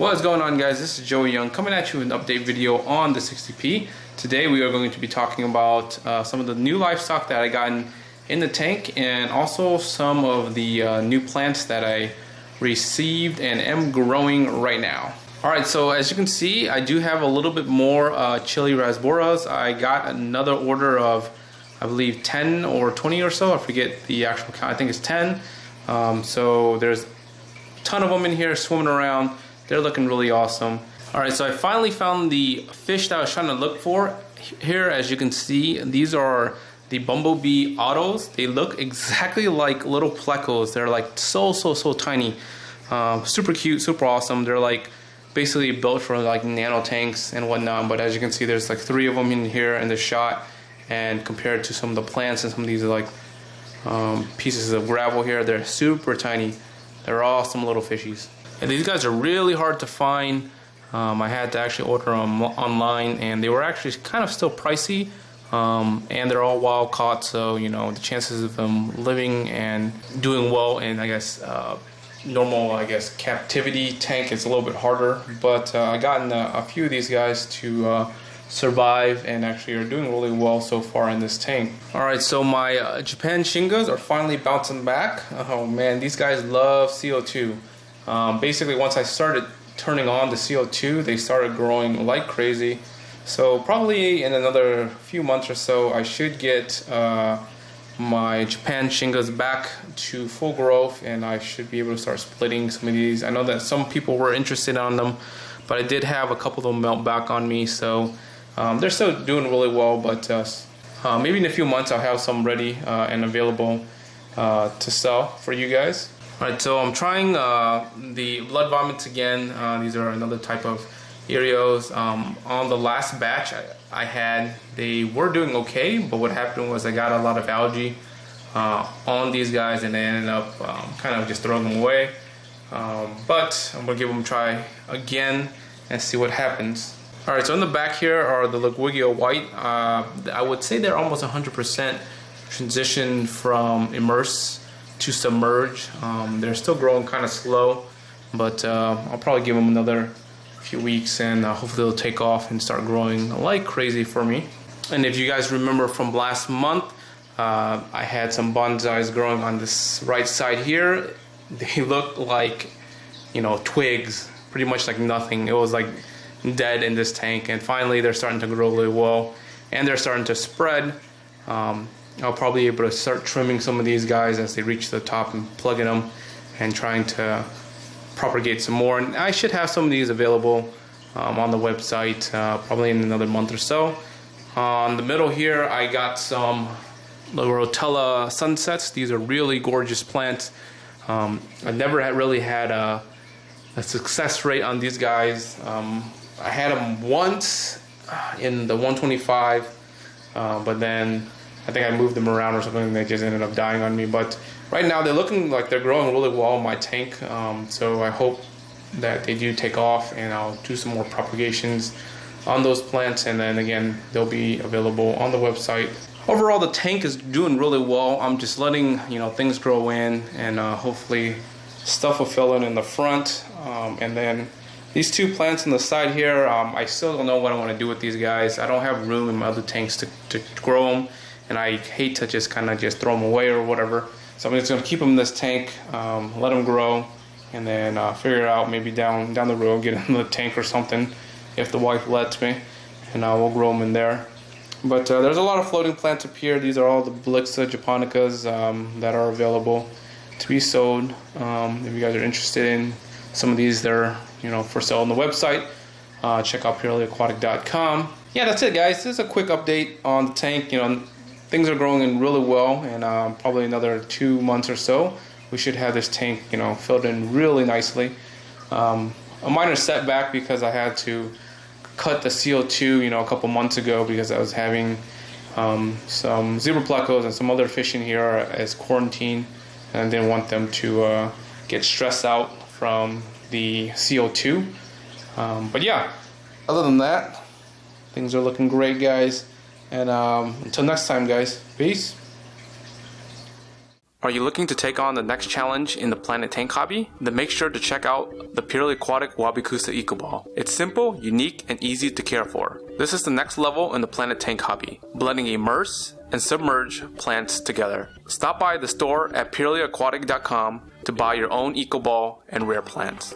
What is going on, guys? This is Joey Young coming at you with an update video on the 60p. Today we are going to be talking about some of the new livestock that I got in the tank, and also some of the new plants that I received and am growing right now. Alright, so as you can see, I do have a little bit more chili rasboras. I got another order of, I believe, 10 or 20 or so. I forget the actual count. I think it's 10. So there's a ton of them in here swimming around. They're looking really awesome. Alright, so I finally found the fish that I was trying to look for. Here, as you can see, these are the Bumble Bee Otos. They look exactly like little plecos. They're like so tiny. Super cute, super awesome. They're like basically built for like nano tanks and whatnot. But as you can see, there's like 3 of them in here in the shot. And compared to some of the plants and some of these like pieces of gravel here, they're super tiny. They're awesome little fishies. And these guys are really hard to find. I had to actually order them online, and they were actually kind of still pricey. And they're all wild caught, so you know the chances of them living and doing well in, I guess, normal, captivity tank is a little bit harder. But I gotten a few of these guys to survive and actually are doing really well so far in this tank. Alright, so my Japan Shingas are finally bouncing back. Oh man, these guys love CO2. Basically, once I started turning on the CO2, they started growing like crazy. So probably in another few months or so, I should get my Japan Shingas back to full growth, and I should be able to start splitting some of these. I know that some people were interested on them, but I did have a couple of them melt back on me, so they're still doing really well. But maybe in a few months I'll have some ready and available to sell for you guys. Alright, so I'm trying the blood vomits again. These are another type of Erios. On the last batch I had, they were doing okay, but what happened was I got a lot of algae on these guys, and I ended up kind of just throwing them away. But I'm going to give them a try again and see what happens. Alright, so in the back here are the Ludwigia White. I would say they're almost 100% transition from immerse to submerge. They're still growing kind of slow, but I'll probably give them another few weeks, and hopefully they'll take off and start growing like crazy for me. And if you guys remember from last month, I had some bonsais growing on this right side here. They look like, you know, twigs, pretty much like nothing. It was like dead in this tank, and finally they're starting to grow really well, and they're starting to spread. I'll probably be able to start trimming some of these guys as they reach the top and plugging them and trying to propagate some more. And I should have some of these available on the website probably in another month or so. On the middle here, I got some Rotala Sunsets. These are really gorgeous plants. I've never really had a success rate on these guys. I had them once in the 125, but then I think I moved them around or something, and they just ended up dying on me. But right now they're looking like they're growing really well in my tank. So I hope that they do take off, and I'll do some more propagations on those plants, and then again they'll be available on the website. Overall, the tank is doing really well. I'm just letting things grow in, and hopefully stuff will fill in the front. And then these 2 plants on the side here, I still don't know what I want to do with these guys. I don't have room in my other tanks to grow them, and I hate to just kind of throw them away or whatever. So I'm just going to keep them in this tank, let them grow, and then figure out maybe down the road, get another tank or something if the wife lets me, and we'll grow them in there. But there's a lot of floating plants up here. These are all the Blixa japonicas that are available to be sold. If you guys are interested in some of these, they're for sale on the website. Check out Eriocaulon.com. Yeah, that's it, guys. This is a quick update on the tank. Things are growing in really well, and probably another 2 months or so, we should have this tank, filled in really nicely. A minor setback because I had to cut the CO2, a couple months ago, because I was having some zebra plecos and some other fish in here as quarantine, and I didn't want them to get stressed out from the CO2. But yeah, other than that, things are looking great, guys. And until next time, guys, peace. Are you looking to take on the next challenge in the planet tank hobby? Then make sure to check out the purely aquatic Wabikusa Eco Ball. It's simple, unique, and easy to care for. This is the next level in the planet tank hobby, blending immerse and submerge plants together. Stop by the store at purelyaquatic.com to buy your own Eco Ball and rare plants.